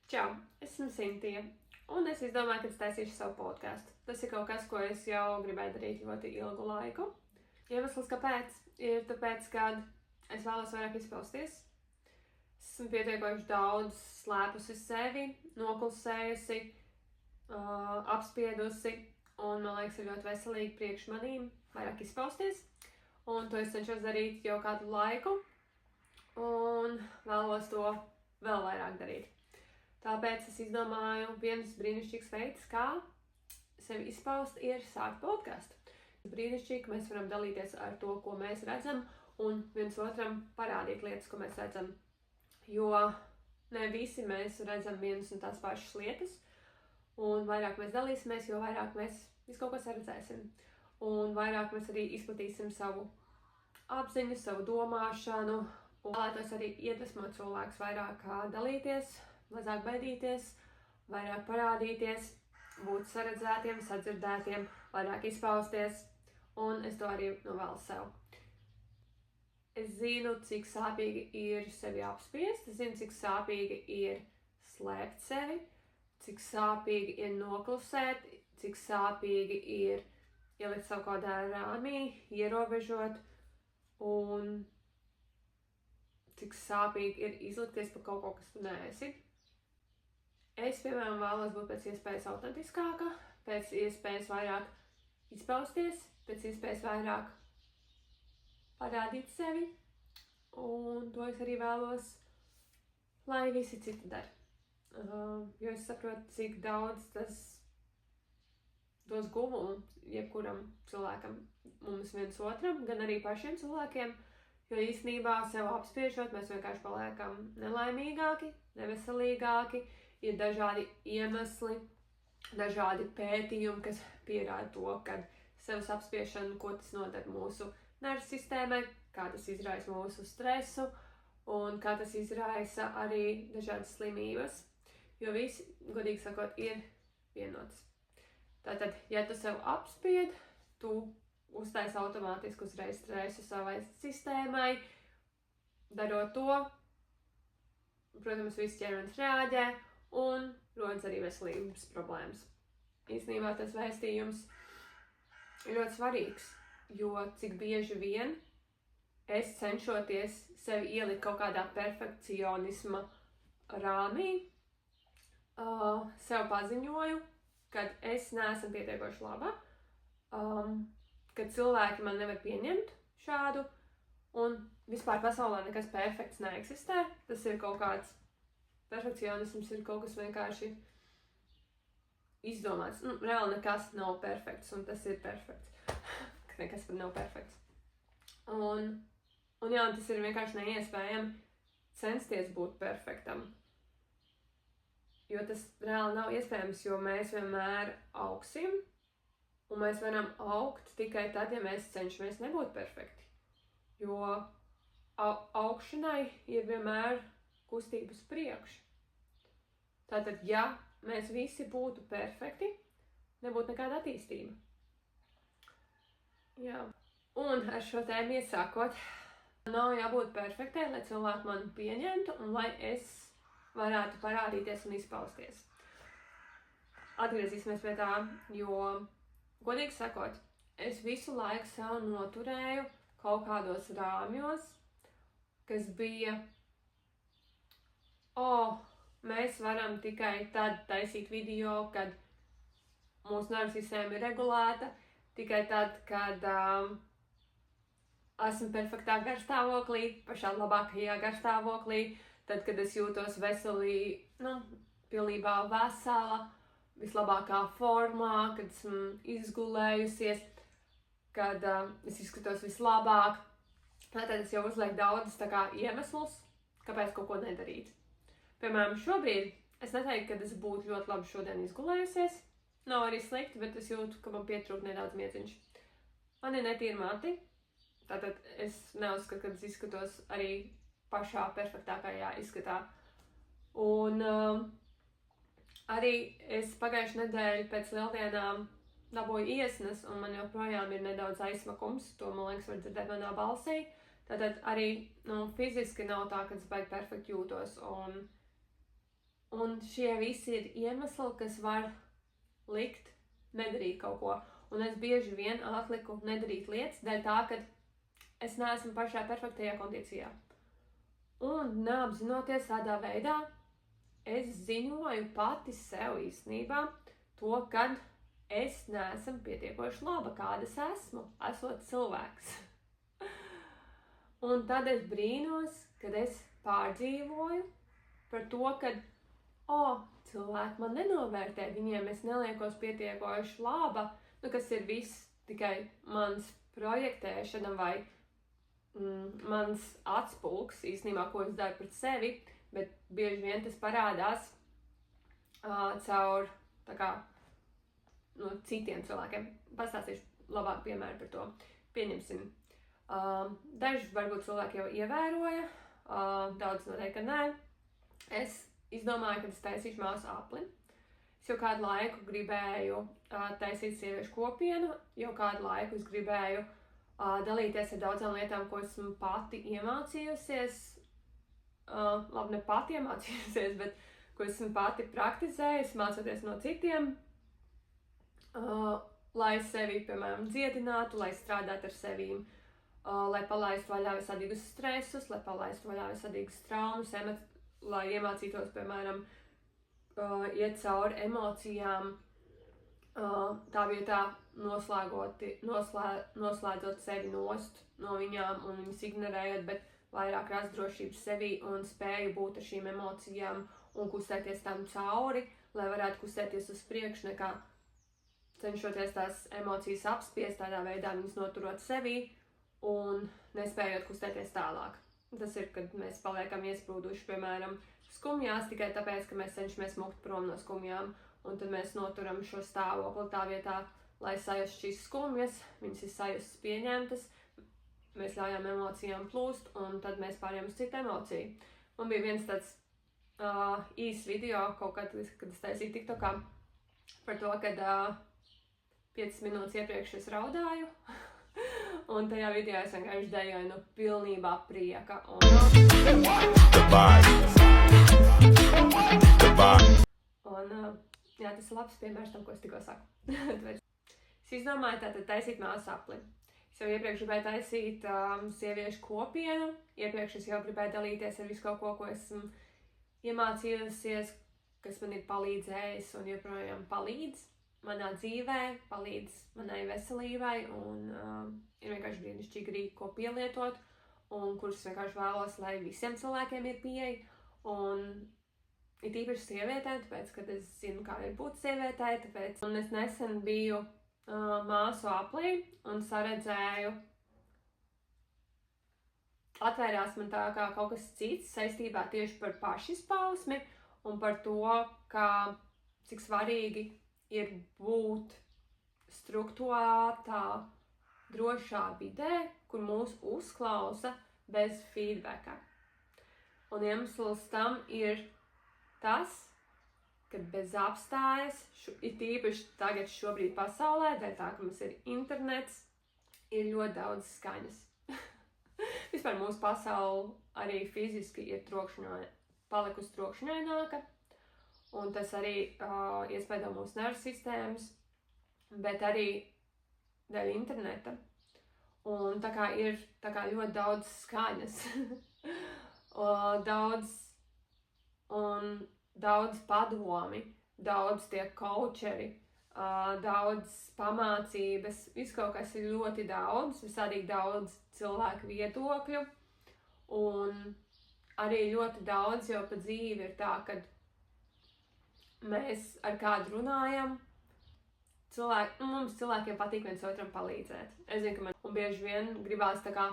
Čau, esmu Sintija, un es izdomāju, ka es taisīšu savu podcastu. Tas ir kaut kas, ko es jau gribēju darīt ļoti ilgu laiku. Iemesls, kāpēc, ir tāpēc, ka es vēlos vairāk izpausties. Esmu pietiekoši daudz slēpusi sevi, noklusējusi, apspiedusi, un man liekas, ir ļoti veselīgi priekš manīm vairāk izpausties. Un to es cenšos darīt jau kādu laiku, un vēlos to vēl vairāk darīt. Tāpēc es izdomāju viens brīnišķīgs veids, kā sevi izpaust, ir sākt podcastu. Brīnišķīgi, mēs varam dalīties ar to, ko mēs redzam, un viens otram parādīt lietas, ko mēs redzam. Jo ne visi mēs redzam vienas un tās pašas lietas, un vairāk mēs dalīsimies, jo vairāk mēs visu kaut ko saredzēsim. Un vairāk mēs arī izplatīsim savu apziņu, savu domāšanu, un vēlētos arī iedvesmot cilvēkus vairāk dalīties, mazāk baidīties, vairāk parādīties, būt saredzētiem, sadzirdētiem, vairāk izpausties, un es to arī novēlu sev. Es zinu, cik sāpīgi ir sevi apspiest, es zinu, cik sāpīgi ir slēpt sevi, cik sāpīgi ir noklusēt, cik sāpīgi ir ielikt savu kādā rāmī, ierobežot, un cik sāpīgi ir izlikties par kaut ko, kas tu neesi. Es, piemēram, vēlos būt pēc iespējas autentiskāka, pēc iespējas vairāk izpausties, pēc iespējas vairāk parādīt sevi, un to es arī vēlos, lai visi citi dara. Jo es saprotu, cik daudz tas dos guvumu jebkuram cilvēkam, mums viens otram, gan arī pašiem cilvēkiem, jo īstenībā sev apspiežot, mēs vienkārši paliekam nelaimīgāki, neveselīgāki. Ir dažādi iemesli, dažādi pētījumi, kas pierāda to, ka sevas apspiešana, ko tas nodara mūsu nervu sistēmai, kā tas izraisa mūsu stresu un kā tas izraisa arī dažādas slimības, jo visi, godīgi sakot, ir vienotas. Tātad, ja tu sev apspied, tu uztaisi automātiski uzreiz stresu savai sistēmai, darot to, protams, viss ķermenis reaģē, un rodas arī veselības problēmas. Īstenībā tas vēstījums ir ļoti svarīgs, jo cik bieži vien es cenšoties sevi ielikt kaut kādā perfekcionisma rāmī, sev paziņoju, kad es neesmu pietiekoši laba, kad cilvēki man nevar pieņemt šādu, un vispār pasaulē nekas perfekts neeksistē. Tas ir kaut kāds perfekcionisms, ir kaut kas vienkārši izdomāts. Reāli nekas nav perfekts, un tas ir perfekts. Ka nekas nav perfekts. Un jā, tas ir vienkārši neiespējami censties būt perfektam. Jo tas reāli nav iespējams, jo mēs vienmēr augsim, un mēs varam augt tikai tad, ja mēs cenšamies nebūt perfekti. Jo augšanai ir vienmēr kustības priekš. Tātad, ja mēs visi būtu perfekti, nebūtu nekāda attīstība. Jā. Un ar šo tēmu iesākot, nav jābūt perfektai, lai cilvēki mani pieņemtu un lai es varētu parādīties un izpausties. Atgriezīsimies pie tā, jo, godīgi sakot, es visu laiku sev noturēju kaut kādos rāmjos, kas bija, mēs varam tikai tad taisīt video, kad mūsu nervu sistēma ir regulēta, tikai tad, kad esmu perfektā garstāvoklī, pašā labākajā garstāvoklī, tad, kad es jūtos pilnībā vesela, vislabākā formā, kad esmu izgulējusies, kad es izskatos vislabāk. Tad es jau uzlieku daudz iemeslus, kāpēc kaut ko nedarīt. Piemēram, šobrīd es neteiktu, ka es būtu ļoti labi šodien izgulējusies. Nav arī slikti, bet es jūtu, ka man pietrūk nedaudz miedziņš. Man ir netīra mati, tātad es neuzskatu, ka es izskatos arī pašā perfektākajā izskatā. Un arī es pagājušajā nedēļā pēc lieldienām dabūju iesnas, un man joprojām ir nedaudz aizsmakums, to, man liekas, var dzirdēt manā balsī. Tātad arī fiziski nav tā, ka es baigi perfekti jūtos, un Un šie visi ir iemesli, kas var likt nedarīt kaut ko. Un es bieži vien atliku nedarīt lietas dēļ tā, ka es neesmu pašā perfektajā kondīcijā. Un neapzinoties tādā veidā, es ziņoju pati sev īstenībā to, kad es neesmu pietiekoši laba, kāda es esmu, esot cilvēks. Un tad es brīnos, kad es pārdzīvoju par to, ka cilvēki man nenovērtē, viņiem es neliekos pietiekoši laba, kas ir viss tikai mans projektēšana vai mans atspulks, īstenībā, ko es daru pret sevi, bet bieži vien tas parādās caur citiem cilvēkiem. Pastāstīšu labāk piemēru par to. Pieņemsim. Daži varbūt cilvēki jau ievēroja, daudz noteikti, ka nē. Es izdomāju, ka es taisīšu māsu apli. Es jau kādu laiku gribēju taisīt sieviešu kopienu, jau kādu laiku es gribēju dalīties ar daudzām lietām, ko esmu pati iemācījusies. Labi, ne pati iemācījusies, bet ko esmu pati praktizējusi, mācoties no citiem, lai sevi, piemēram, dziedinātu, lai strādātu ar sevīm, lai palaistu vaļā visādīgus stresus, lai palaistu vaļā visādīgus traumas, lai iemācītos, piemēram, iet cauri emocijām, tā vietā noslēdzot sevi nost no viņām un viņas ignorējot, bet vairāk rast drošību sevī un spēju būt ar šīm emocijām un kustēties tām cauri, lai varētu kustēties uz priekšu, nekā cenšoties tās emocijas apspiest, tādā veidā viņas noturot sevī un nespējot kustēties tālāk. Tas ir, kad mēs paliekam iesprūduši, piemēram, skumjās tikai tāpēc, ka mēs cenšamies mukt prom no skumjām, un tad mēs noturam šo stāvokli tā vietā, lai sajust šīs skumjas, viņas ir sajustas pieņemtas, mēs ļaujam emocijām plūst, un tad mēs pārējām uz citu emociju. Man bija viens tāds īsts video kaut kad, kad es taisīju TikTokā par to, kad 5 minūtes iepriekš es raudāju, un tajā video es vienkārši dejoju no pilnībā prieka. Jā, tas ir labs piemērs tam, ko es tikko saku. Es izdomāju tātad taisīt māsu apli. Es jau iepriekš gribēju taisīt sieviešu kopienu, iepriekš es jau gribēju dalīties ar visu kaut ko, ko esmu iemācījusies, kas man ir palīdzējis un joprojām palīdz manā dzīvē, palīdz manai veselībai un ir vienkārši brīnišķīgi rīki, ko pielietot un kurus vienkārši vēlos, lai visiem cilvēkiem ir pieeja un ir īpaši sievietēm, tāpēc, kad es zinu, kā ir būt sievietē, tāpēc un es nesen biju māsu aplī un saredzēju, atvērās man tā kā kaut kas cits saistībā tieši par pašizpausmi un par to, cik svarīgi ir būt strukturētā, drošā vidē, kur mūs uzklausa bez feedbacka. Un iemesls tam ir tas, kad bez apstājas, ir tīpaši tagad šobrīd pasaulē, dēļ tā, ka mums ir internets, ir ļoti daudz skaņas. Vispār mūsu pasaule arī fiziski ir palikusi trokšņaināka, un tas arī iespēdo mūsu nervu sistēmas, bet arī dēļ interneta. Un tā kā ir ļoti daudz skaņas, daudz padomi, daudz tie coacheri, daudz pamācības, viss kaut kas ir ļoti daudz, visādīgi daudz cilvēku viedokļu, un arī ļoti daudz jau pa dzīvi ir tā, kad mēs ar kādu runājam, mums cilvēkiem patīk viens otram palīdzēt. Es zinu, ka man bieži vien gribās tā kā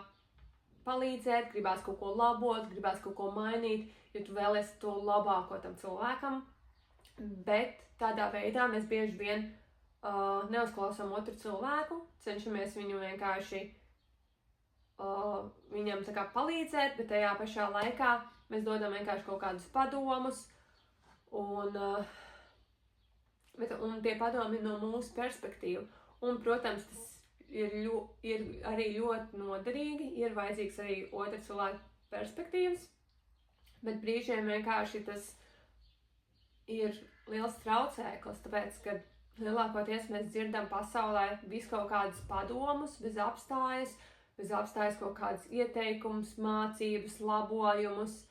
palīdzēt, gribās kaut ko labot, gribās kaut ko mainīt, jo tu vēlies to labāko tam cilvēkam, bet tādā veidā mēs bieži vien neuzklausām otru cilvēku, cenšamies viņu vienkārši viņam tā kā palīdzēt, bet tajā pašā laikā mēs dodam vienkārši kaut kādus padomus, un tie padomi no mūsu perspektīvu. Un, protams, tas ir arī ļoti noderīgi, ir vajadzīgs arī otra cilvēka perspektīvas, bet brīžiem vienkārši tas ir liels traucēklis, tāpēc, ka lielākoties mēs dzirdam pasaulē visu kaut kādus padomus, bez apstājas kaut kādus ieteikumus, mācības, labojumus,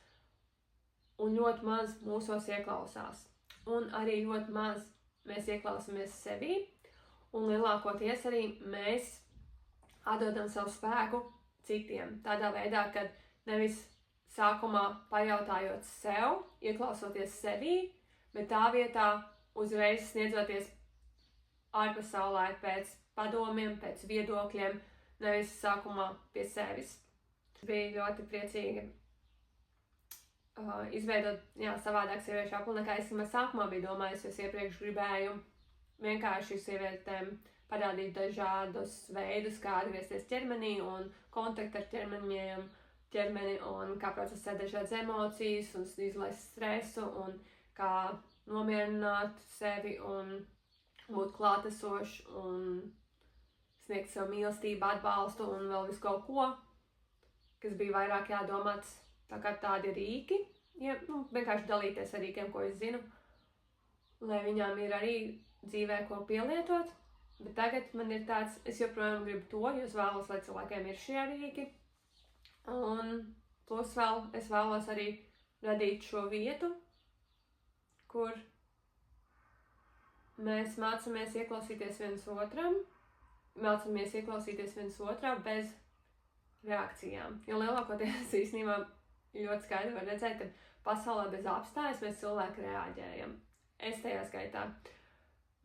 un ļoti maz mūsos ieklausās. Un arī ļoti maz mēs ieklausāmies sevī, un lielākoties arī mēs atdodam savu spēku citiem. Tādā veidā, kad nevis sākumā pajautājot sev, ieklausoties sevī, bet tā vietā uzreiz sniedzoties ārpasaulē pēc padomiem, pēc viedokļiem, nevis sākumā pie sevis. Bija ļoti priecīga izveidot savādāk sieviešu apli, nekā es sākumā biju domājis, es iepriekš gribēju vienkārši sievietēm parādīt dažādus veidus, kā atgriezties ķermenī un kontaktu ar ķermeni un kā procesēt dažādas emocijas un izlaist stresu un kā nomierināt sevi un būt klātesoši un sniegt sev mīlestību, atbalstu un vēl visu kaut ko, kas bija vairāk jādomāts tā kā tādi rīki, vienkārši dalīties ar rīkiem, ko es zinu, lai viņām ir arī dzīvē ko pielietot, bet tagad man ir tāds, es joprojām gribu to, jo es vēlos, lai cilvēkiem ir šie rīki, un plus vēl es vēlos arī radīt šo vietu, kur mēs mācāmies ieklausīties viens otrā bez reakcijām, jo lielākoties īstenībā ļoti skaidri var redzēt, ka pasaulē bez apstājas mēs cilvēki reaģējam. Es tajā skaitā.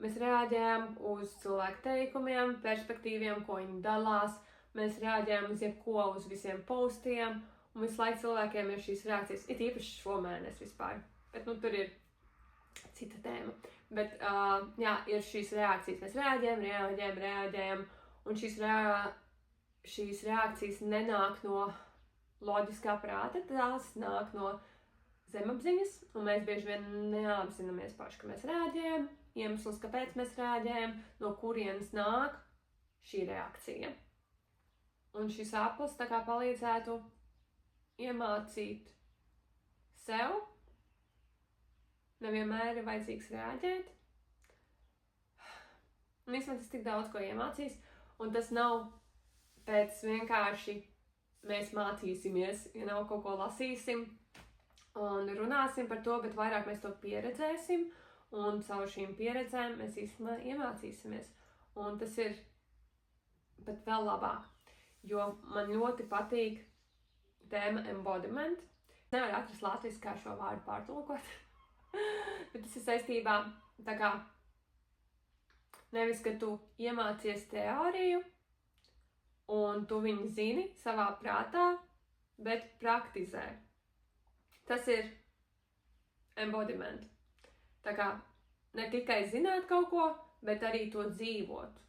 Mēs reaģējam uz cilvēku teikumiem, perspektīviem, ko viņi dalās. Mēs reaģējam uz jebko, uz visiem postiem. Un visu laiku cilvēkiem ir šīs reakcijas. Ir īpaši šomēnes vispār. Bet tur ir cita tēma. Bet ir šīs reakcijas. Mēs reaģējam. Un šīs reakcijas nenāk no loģiskā prāta, tās nāk no zemapziņas, un mēs bieži vien neapzināmies paši, ka mēs reaģējam, iemesls, kāpēc mēs reaģējam, no kurienes nāk šī reakcija. Un šis aplis tā kā palīdzētu iemācīt sev, nevienmēr ir vajadzīgs reaģēt. Un īstenībā tas tik daudz ko iemācīs, un tas nav pēc vienkārši mēs mācīsimies, kaut ko lasīsim un runāsim par to, bet vairāk mēs to pieredzēsim, un caur šīm pieredzēm mēs īstenībā iemācīsimies. Un tas ir pat vēl labāk, jo man ļoti patīk tēma embodiment. Nevar atrast latviski, kā šo vārdu pārtulkot, bet tas ir saistībā tā kā nevis, ka tu iemācies teoriju, un tu viņu zini savā prātā, bet praktizē. Tas ir embodiment. Tā kā ne tikai zināt kaut ko, bet arī to dzīvot.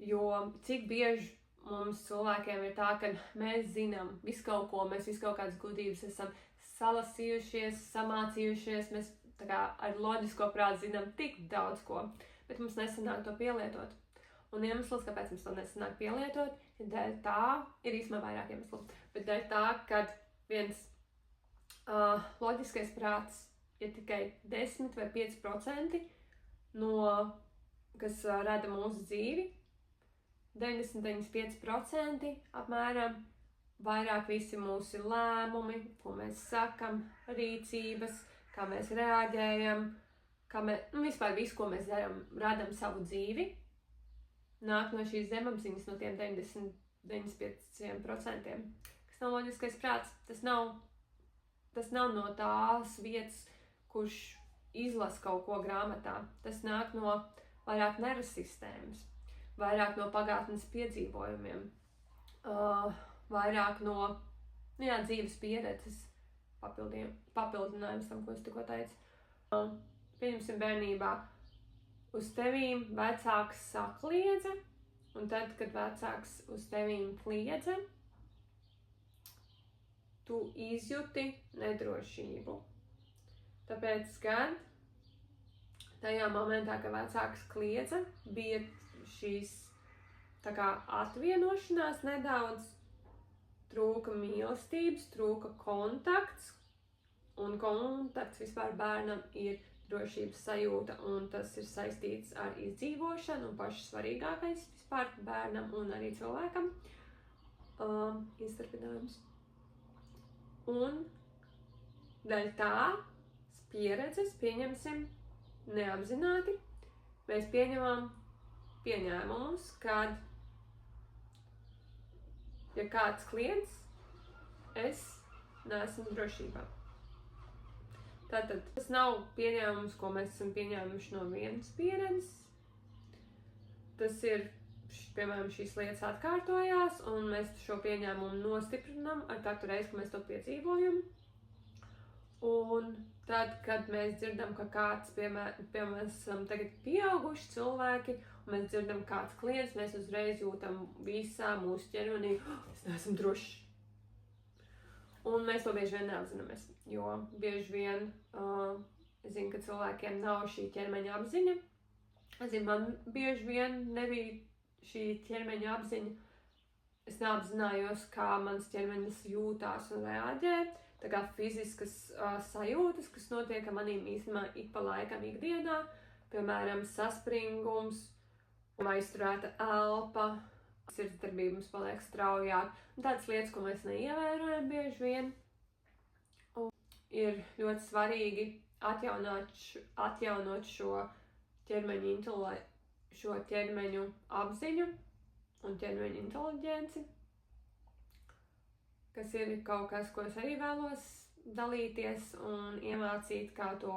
Jo cik bieži mums cilvēkiem ir tā, ka mēs zinām visu kaut ko, mēs visu kaut kādas gudrības esam salasījušies, samācījušies, mēs tā kā ar loģisko prātu zinām tik daudz ko, bet mums nesanāk to pielietot. Un iemesls, kāpēc mums to nesanāk pielietot, ir dēļ tā, ir īstenībā vairāk iemeslu, bet dēļ tā, kad viens loģiskais prāts ir tikai 10 vai 5% no, kas rada mūsu dzīvi, 99,5% apmēram vairāk visi mūsu lēmumi, ko mēs sakam, rīcības, kā mēs reaģējam, vispār visu, ko mēs darām, radam savu dzīvi, nāk no šīs zemapziņas, no tiem 95%, kas nav loģiskais prāts. Tas nav no tās vietas, kurš izlasa kaut ko grāmatā. Tas nāk no vairāk nervu sistēmas, vairāk no pagātnes piedzīvojumiem, vairāk no dzīves pieredzes papildinājums tam, ko es tikko teicu. Pieņemsim bērnībā. Uz tevīm vecāks sakliedza, un tad, kad vecāks uz tevīm kliedza, tu izjuti nedrošību. Tāpēc, kad tajā momentā, kad vecāks kliedza, bija šīs tā kā atvienošanās nedaudz, trūka mīlestības, trūka kontakts, Un kontakts vispār bērnam ir drošības sajūta, un tas ir saistīts ar izdzīvošanu, un pašs svarīgākais vispār bērnam un arī cilvēkam izturpinājums. Un dēļ tās pieredzes, pieņemsim, neapzināti, mēs pieņemam pieņēmumus, kad, ja kāds kliedz, es neesmu drošībā. Tātad tas nav pieņēmums, ko mēs esam pieņēmuši no vienas pieredzes. Tas ir, piemēram, šīs lietas atkārtojās, un mēs šo pieņēmumu nostiprinām ar katru reizi, kad mēs to piedzīvojam. Un tad, kad mēs dzirdam, ka kāds, piemēram, mēs esam tagad pieauguši cilvēki, un mēs dzirdam, kāds kliedz, mēs uzreiz jūtam visā mūsu ķermenī, es neesmu drošs. Un mēs to bieži vien neapzināmies, jo bieži vien es zinu, ka cilvēkiem nav šī ķermeņa apziņa. Es zinu, man bieži vien nebija šī ķermeņa apziņa. Es neapzinājos, kā mans ķermenis jūtās un reaģē. Tā kā fiziskas sajūtas, kas notiek ar manīm īstenībā ik pa laikam ikdienā, piemēram, saspringums, aizturēta elpa, sirdsdarbības paliek straujāk, un tādas lietas, ko mēs neievērojam bieži vien. Un ir ļoti svarīgi atjaunot šo ķermeņu apziņu un ķermeņu inteliģenci, kas ir kaut kas, ko es arī vēlos dalīties un iemācīt, kā to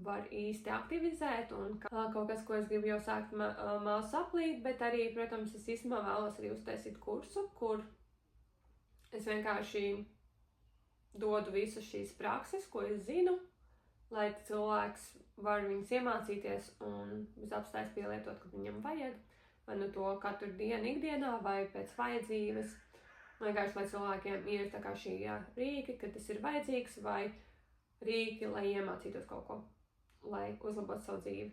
var īsti aktivizēt, un kaut kas, ko es gribu jau sākt māsu aplīt, bet arī, protams, es īstenībā vēlos arī uztaisīt kursu, kur es vienkārši dodu visas šīs prakses, ko es zinu, lai cilvēks var viņas iemācīties un bez apstājas pielietot, kad viņam vajag, vai nu to katru dienu ikdienā, vai pēc vajadzības. Vienkārši, lai cilvēkiem ir tā kā šī rīki, kad tas ir vajadzīgs, vai rīki, lai iemācītos kaut ko, lai uzlabotu savu dzīvi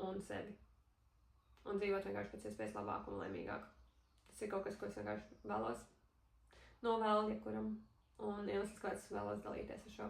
un sevi. Un dzīvot vienkārši pēc iespējas labāk un laimīgāk. Tas ir kaut kas, ko es vienkārši vēlos novēlu jebkuram. Un iemesls, kāds vēlos dalīties ar šo.